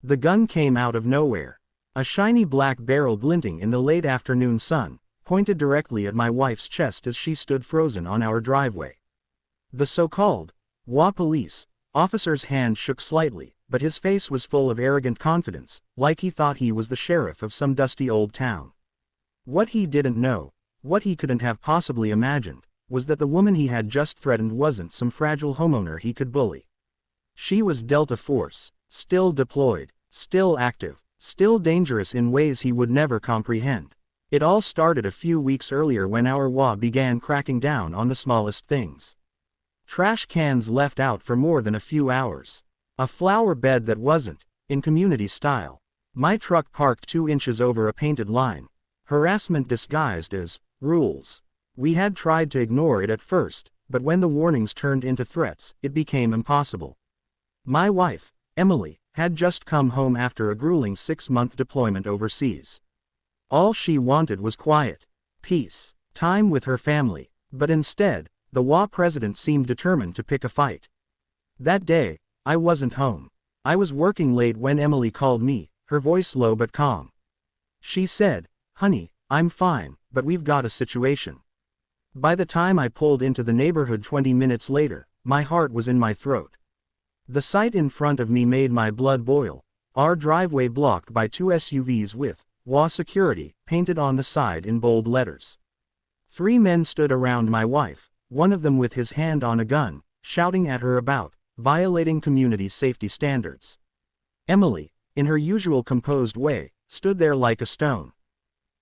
The gun came out of nowhere. A shiny black barrel glinting in the late afternoon sun, pointed directly at my wife's chest as she stood frozen on our driveway. The so-called HOA police officer's hand shook slightly, but his face was full of arrogant confidence, like he thought he was the sheriff of some dusty old town. What he didn't know, what he couldn't have possibly imagined, was that the woman he had just threatened wasn't some fragile homeowner he could bully. She was Delta Force, still deployed, still active, still dangerous in ways he would never comprehend. It all started a few weeks earlier when our HOA began cracking down on the smallest things. Trash cans left out for more than a few hours. A flower bed that wasn't, in community style. My truck parked 2 inches over a painted line. Harassment disguised as rules. We had tried to ignore it at first, but when the warnings turned into threats, it became impossible. My wife, Emily, had just come home after a grueling 6-month deployment overseas. All she wanted was quiet, peace, time with her family, but instead, the HOA president seemed determined to pick a fight. That day, I wasn't home. I was working late when Emily called me, her voice low but calm. She said, "Honey, I'm fine, but we've got a situation." By the time I pulled into the neighborhood 20 minutes later, my heart was in my throat. The sight in front of me made my blood boil. Our driveway blocked by 2 SUVs with HOA security painted on the side in bold letters. 3 men stood around my wife, one of them with his hand on a gun, shouting at her about violating community safety standards. Emily, in her usual composed way, stood there like a stone.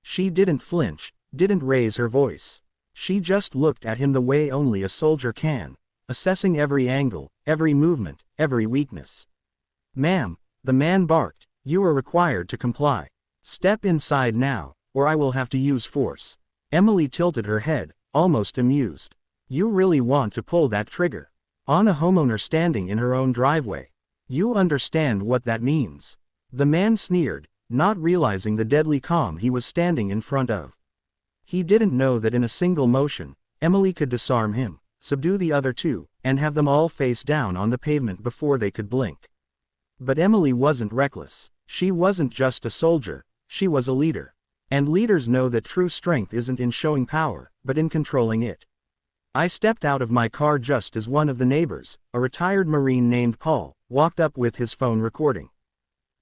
She didn't flinch, didn't raise her voice. She just looked at him the way only a soldier can, assessing every angle, every movement, every weakness. "Ma'am," the man barked, "you are required to comply. Step inside now, or I will have to use force." Emily tilted her head, almost amused. "You really want to pull that trigger? On a homeowner standing in her own driveway? You understand what that means?" The man sneered, not realizing the deadly calm he was standing in front of. He didn't know that in a single motion, Emily could disarm him, subdue the other 2, and have them all face down on the pavement before they could blink. But Emily wasn't reckless. She wasn't just a soldier, she was a leader. And leaders know that true strength isn't in showing power, but in controlling it. I stepped out of my car just as one of the neighbors, a retired Marine named Paul, walked up with his phone recording.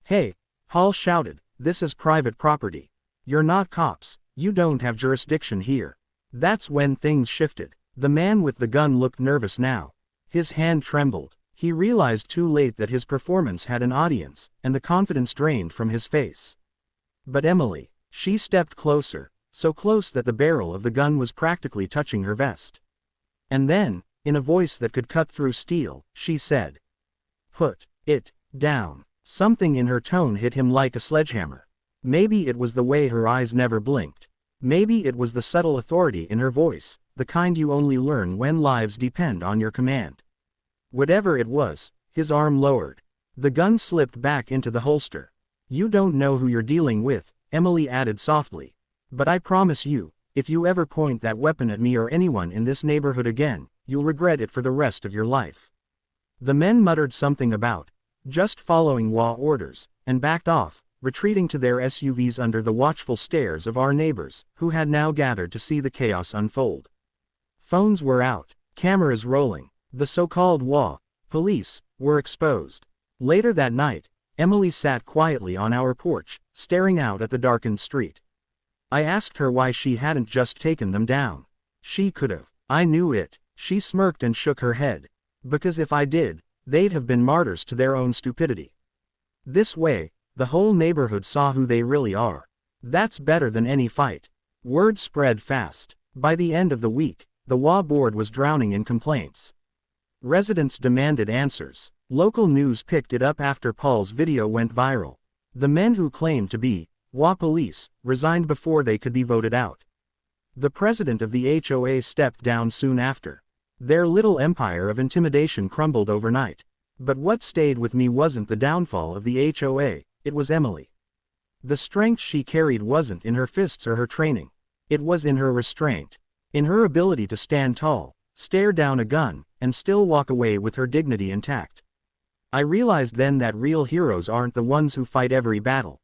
"Hey," Paul shouted, "this is private property. You're not cops, you don't have jurisdiction here." That's when things shifted. The man with the gun looked nervous now. His hand trembled. He realized too late that his performance had an audience, and the confidence drained from his face. But Emily, she stepped closer, so close that the barrel of the gun was practically touching her vest. And then, in a voice that could cut through steel, she said, "Put it down." Something in her tone hit him like a sledgehammer. Maybe it was the way her eyes never blinked. Maybe it was the subtle authority in her voice, the kind you only learn when lives depend on your command. Whatever it was, his arm lowered. The gun slipped back into the holster. "You don't know who you're dealing with," Emily added softly. "But I promise you, if you ever point that weapon at me or anyone in this neighborhood again, you'll regret it for the rest of your life." The men muttered something about just following HOA orders, and backed off, retreating to their SUVs under the watchful stares of our neighbors, who had now gathered to see the chaos unfold. Phones were out, cameras rolling. The so-called HOA police were exposed. Later that night, Emily sat quietly on our porch, staring out at the darkened street. I asked her why she hadn't just taken them down. She could have. I knew it. She smirked and shook her head. Because if I did, they'd have been martyrs to their own stupidity. This way, the whole neighborhood saw who they really are. That's better than any fight. Word spread fast. By the end of the week, the HOA board was drowning in complaints. Residents demanded answers. Local news picked it up after Paul's video went viral. The men who claimed to be HOA police resigned before they could be voted out. The president of the HOA stepped down soon after. Their little empire of intimidation crumbled overnight. But what stayed with me wasn't the downfall of the HOA, it was Emily. The strength she carried wasn't in her fists or her training. It was in her restraint. In her ability to stand tall, stare down a gun, and still walk away with her dignity intact. I realized then that real heroes aren't the ones who fight every battle.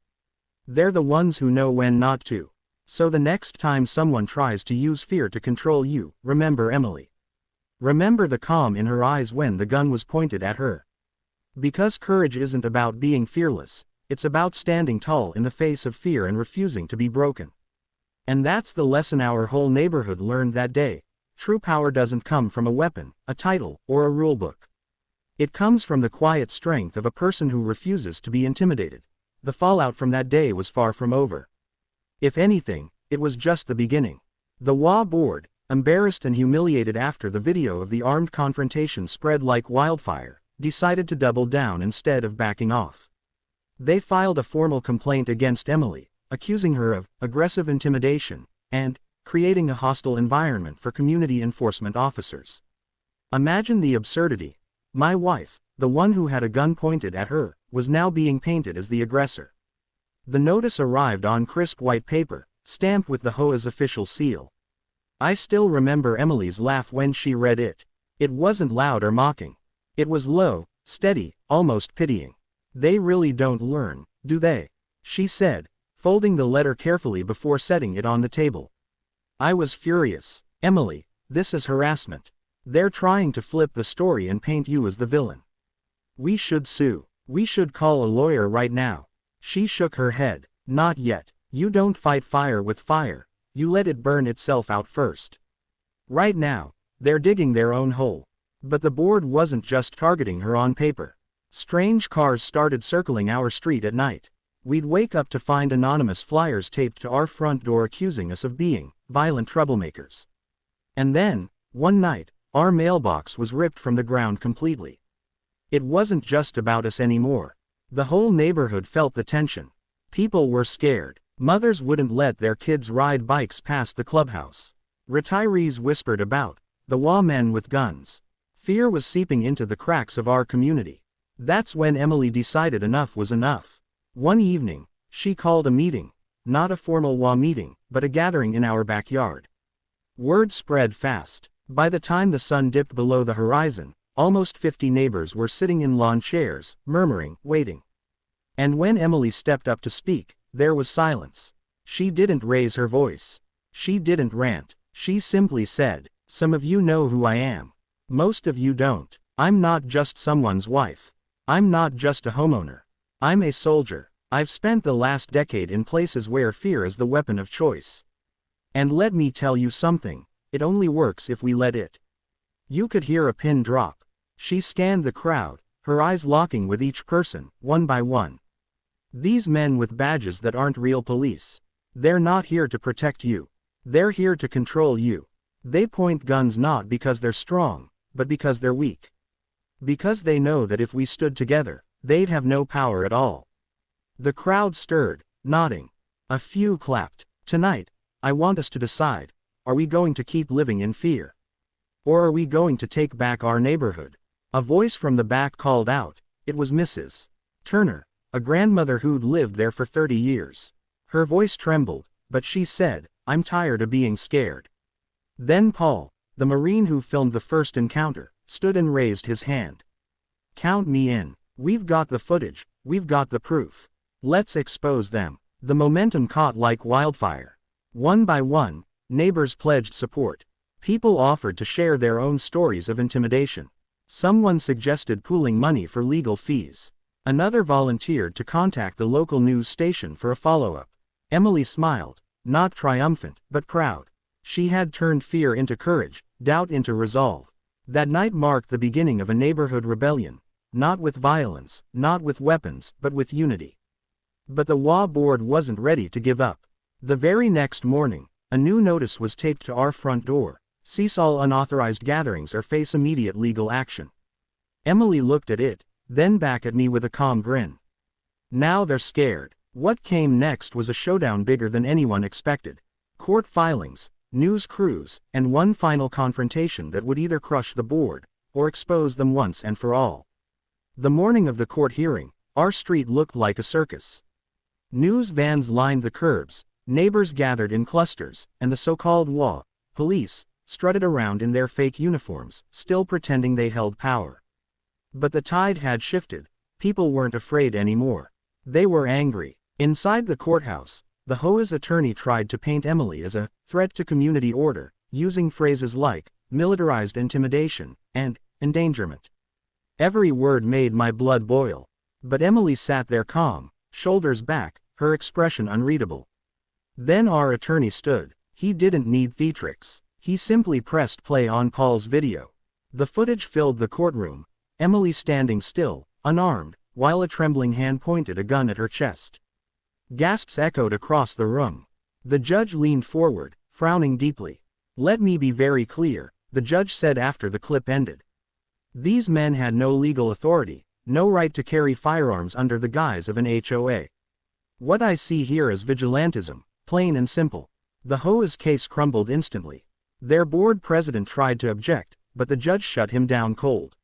They're the ones who know when not to. So the next time someone tries to use fear to control you, remember Emily. Remember the calm in her eyes when the gun was pointed at her. Because courage isn't about being fearless, it's about standing tall in the face of fear and refusing to be broken. And that's the lesson our whole neighborhood learned that day. True power doesn't come from a weapon, a title, or a rulebook. It comes from the quiet strength of a person who refuses to be intimidated. The fallout from that day was far from over. If anything, it was just the beginning. The HOA board, embarrassed and humiliated after the video of the armed confrontation spread like wildfire, decided to double down instead of backing off. They filed a formal complaint against Emily, accusing her of aggressive intimidation and creating a hostile environment for community enforcement officers. Imagine the absurdity. My wife, the one who had a gun pointed at her, was now being painted as the aggressor. The notice arrived on crisp white paper, stamped with the HOA's official seal. I still remember Emily's laugh when she read it. It wasn't loud or mocking. It was low, steady, almost pitying. They really don't learn, do they? She said, folding the letter carefully before setting it on the table. I was furious. Emily, this is harassment. They're trying to flip the story and paint you as the villain. We should sue. We should call a lawyer right now. She shook her head. Not yet. You don't fight fire with fire. You let it burn itself out first. Right now, they're digging their own hole. But the board wasn't just targeting her on paper. Strange cars started circling our street at night. We'd wake up to find anonymous flyers taped to our front door accusing us of being violent troublemakers. And then, one night, our mailbox was ripped from the ground completely. It wasn't just about us anymore. The whole neighborhood felt the tension. People were scared. Mothers wouldn't let their kids ride bikes past the clubhouse. Retirees whispered about the HOA men with guns. Fear was seeping into the cracks of our community. That's when Emily decided enough was enough. One evening, she called a meeting. Not a formal HOA meeting, but a gathering in our backyard. Word spread fast. By the time the sun dipped below the horizon, almost 50 neighbors were sitting in lawn chairs, murmuring, waiting. And when Emily stepped up to speak, there was silence. She didn't raise her voice. She didn't rant. She simply said, "Some of you know who I am. Most of you don't. I'm not just someone's wife. I'm not just a homeowner. I'm a soldier. I've spent the last decade in places where fear is the weapon of choice. And let me tell you something, it only works if we let it." You could hear a pin drop. She scanned the crowd, her eyes locking with each person, one by one. These men with badges that aren't real police. They're not here to protect you. They're here to control you. They point guns not because they're strong, but because they're weak. Because they know that if we stood together, they'd have no power at all. The crowd stirred, nodding. A few clapped. Tonight, I want us to decide, are we going to keep living in fear? Or are we going to take back our neighborhood? A voice from the back called out. It was Mrs. Turner, a grandmother who'd lived there for 30 years. Her voice trembled, but she said, "I'm tired of being scared." Then Paul, the Marine who filmed the first encounter, stood and raised his hand. "Count me in. We've got the footage, we've got the proof. Let's expose them." The momentum caught like wildfire. One by one, neighbors pledged support. People offered to share their own stories of intimidation. Someone suggested pooling money for legal fees. Another volunteered to contact the local news station for a follow-up. Emily smiled, not triumphant, but proud. She had turned fear into courage, doubt into resolve. That night marked the beginning of a neighborhood rebellion. Not with violence, not with weapons, but with unity. But the HOA board wasn't ready to give up. The very next morning, a new notice was taped to our front door. Cease all unauthorized gatherings or face immediate legal action. Emily looked at it, then back at me with a calm grin. Now they're scared. What came next was a showdown bigger than anyone expected. Court filings, news crews, and one final confrontation that would either crush the board, or expose them once and for all. The morning of the court hearing, our street looked like a circus. News vans lined the curbs, neighbors gathered in clusters, and the so-called HOA police strutted around in their fake uniforms, still pretending they held power. But the tide had shifted. People weren't afraid anymore. They were angry. Inside the courthouse, the HOA's attorney tried to paint Emily as a threat to community order, using phrases like militarized intimidation and endangerment. Every word made my blood boil. But Emily sat there calm, shoulders back, her expression unreadable. Then our attorney stood. He didn't need theatrics. He simply pressed play on Paul's video. The footage filled the courtroom, Emily standing still, unarmed, while a trembling hand pointed a gun at her chest. Gasps echoed across the room. The judge leaned forward, frowning deeply. "Let me be very clear," the judge said after the clip ended. "These men had no legal authority, no right to carry firearms under the guise of an HOA. What I see here is vigilantism, plain and simple." The HOA's case crumbled instantly. Their board president tried to object, but the judge shut him down cold.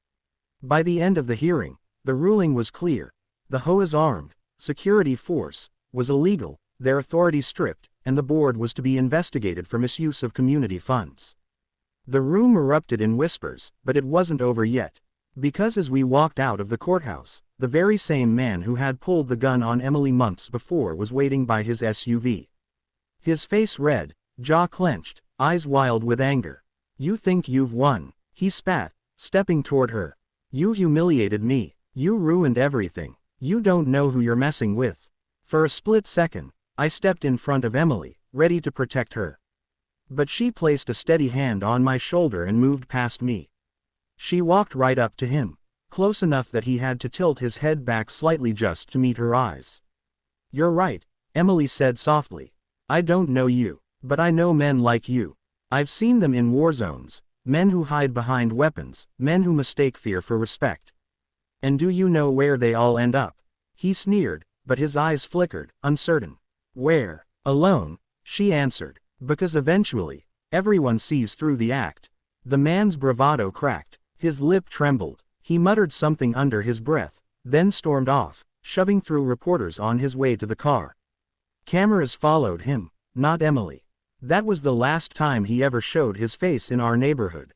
By the end of the hearing, the ruling was clear. The HOA's armed security force was illegal, their authority stripped, and the board was to be investigated for misuse of community funds. The room erupted in whispers, but it wasn't over yet. Because as we walked out of the courthouse, the very same man who had pulled the gun on Emily months before was waiting by his SUV. His face red, jaw clenched, eyes wild with anger. "You think you've won," he spat, stepping toward her. "You humiliated me. You ruined everything. You don't know who you're messing with." For a split second, I stepped in front of Emily, ready to protect her. But she placed a steady hand on my shoulder and moved past me. She walked right up to him, close enough that he had to tilt his head back slightly just to meet her eyes. "You're right," Emily said softly. "I don't know you, but I know men like you. I've seen them in war zones, men who hide behind weapons, men who mistake fear for respect. And do you know where they all end up?" He sneered, but his eyes flickered, uncertain. "Where?" "Alone," she answered. "Because eventually, everyone sees through the act." The man's bravado cracked. His lip trembled. He muttered something under his breath, then stormed off, shoving through reporters on his way to the car. Cameras followed him, not Emily. That was the last time he ever showed his face in our neighborhood.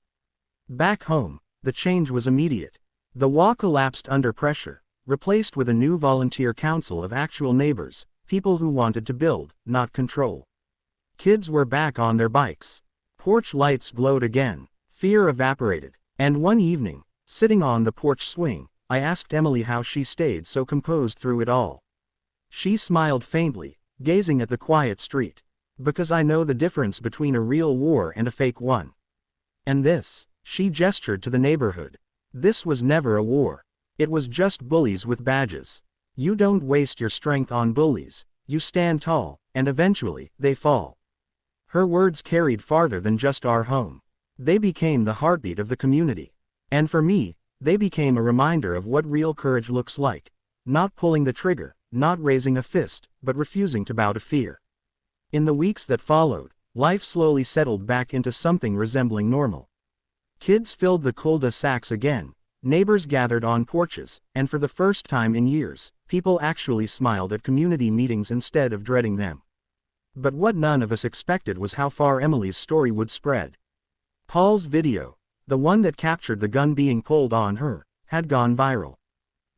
Back home, the change was immediate. The WA collapsed under pressure, replaced with a new volunteer council of actual neighbors, people who wanted to build, not control. Kids were back on their bikes. Porch lights glowed again. Fear evaporated. And one evening, sitting on the porch swing, I asked Emily how she stayed so composed through it all. She smiled faintly, gazing at the quiet street. "Because I know the difference between a real war and a fake one. And this," she gestured to the neighborhood. "This was never a war. It was just bullies with badges. You don't waste your strength on bullies, you stand tall, and eventually, they fall." Her words carried farther than just our home. They became the heartbeat of the community. And for me, they became a reminder of what real courage looks like. Not pulling the trigger, not raising a fist, but refusing to bow to fear. In the weeks that followed, life slowly settled back into something resembling normal. Kids filled the cul-de-sacs again, neighbors gathered on porches, and for the first time in years, people actually smiled at community meetings instead of dreading them. But what none of us expected was how far Emily's story would spread. Paul's video, the one that captured the gun being pulled on her, had gone viral.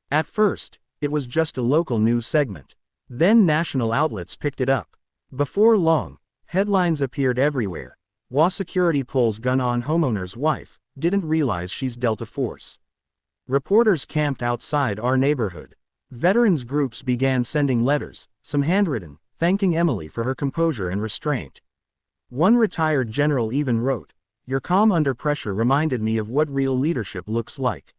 At first, it was just a local news segment. Then national outlets picked it up. Before long, headlines appeared everywhere. WA security pulls gun on homeowner's wife, didn't realize she's dealt a force. Reporters camped outside our neighborhood. Veterans groups began sending letters, some handwritten, thanking Emily for her composure and restraint. One retired general even wrote, "Your calm under pressure reminded me of what real leadership looks like.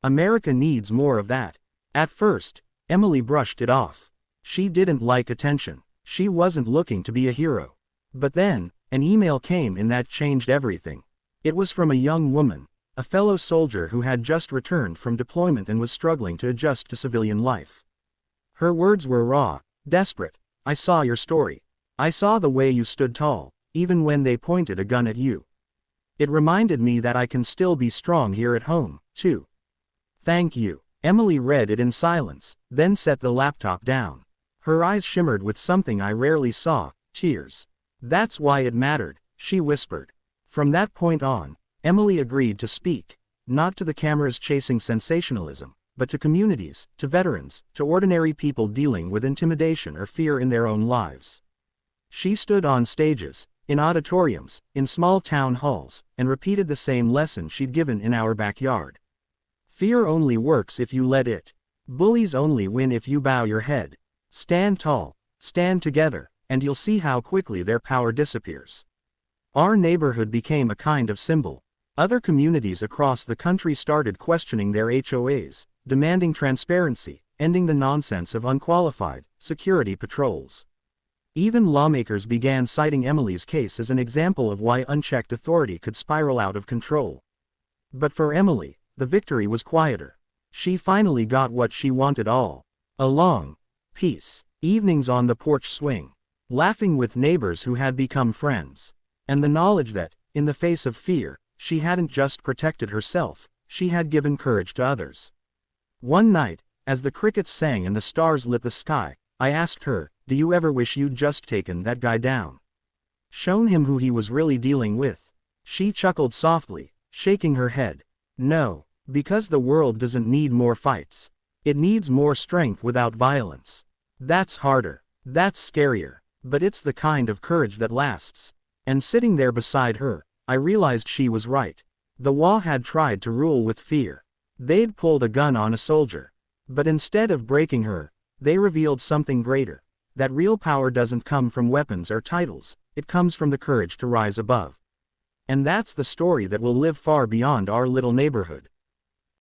America needs more of that." At first, Emily brushed it off. She didn't like attention. She wasn't looking to be a hero. But then, an email came in that changed everything. It was from a young woman, a fellow soldier who had just returned from deployment and was struggling to adjust to civilian life. Her words were raw, desperate. "I saw your story. I saw the way you stood tall, even when they pointed a gun at you. It reminded me that I can still be strong here at home, too. Thank you." Emily read it in silence, then set the laptop down. Her eyes shimmered with something I rarely saw, tears. "That's why it mattered," she whispered. From that point on, Emily agreed to speak. not to the cameras chasing sensationalism, but to communities, to veterans, to ordinary people dealing with intimidation or fear in their own lives. She stood on stages, in auditoriums, in small town halls, and repeated the same lesson she'd given in our backyard. Fear only works if you let it. Bullies only win if you bow your head. Stand tall, stand together, and you'll see how quickly their power disappears. Our neighborhood became a kind of symbol. Other communities across the country started questioning their HOAs, demanding transparency, ending the nonsense of unqualified security patrols. Even lawmakers began citing Emily's case as an example of why unchecked authority could spiral out of control. But for Emily, the victory was quieter. She finally got what she wanted all along: peace, evenings on the porch swing, laughing with neighbors who had become friends, and the knowledge that, in the face of fear, she hadn't just protected herself, she had given courage to others. One night, as the crickets sang and the stars lit the sky, I asked her, "Do you ever wish you'd just taken that guy down? Shown him who he was really dealing with?" She chuckled softly, shaking her head. "No, because the world doesn't need more fights. It needs more strength without violence. That's harder, that's scarier, but it's the kind of courage that lasts." And sitting there beside her, I realized she was right. The WA had tried to rule with fear. They'd pulled a gun on a soldier. But instead of breaking her, they revealed something greater. That real power doesn't come from weapons or titles, it comes from the courage to rise above. And that's the story that will live far beyond our little neighborhood.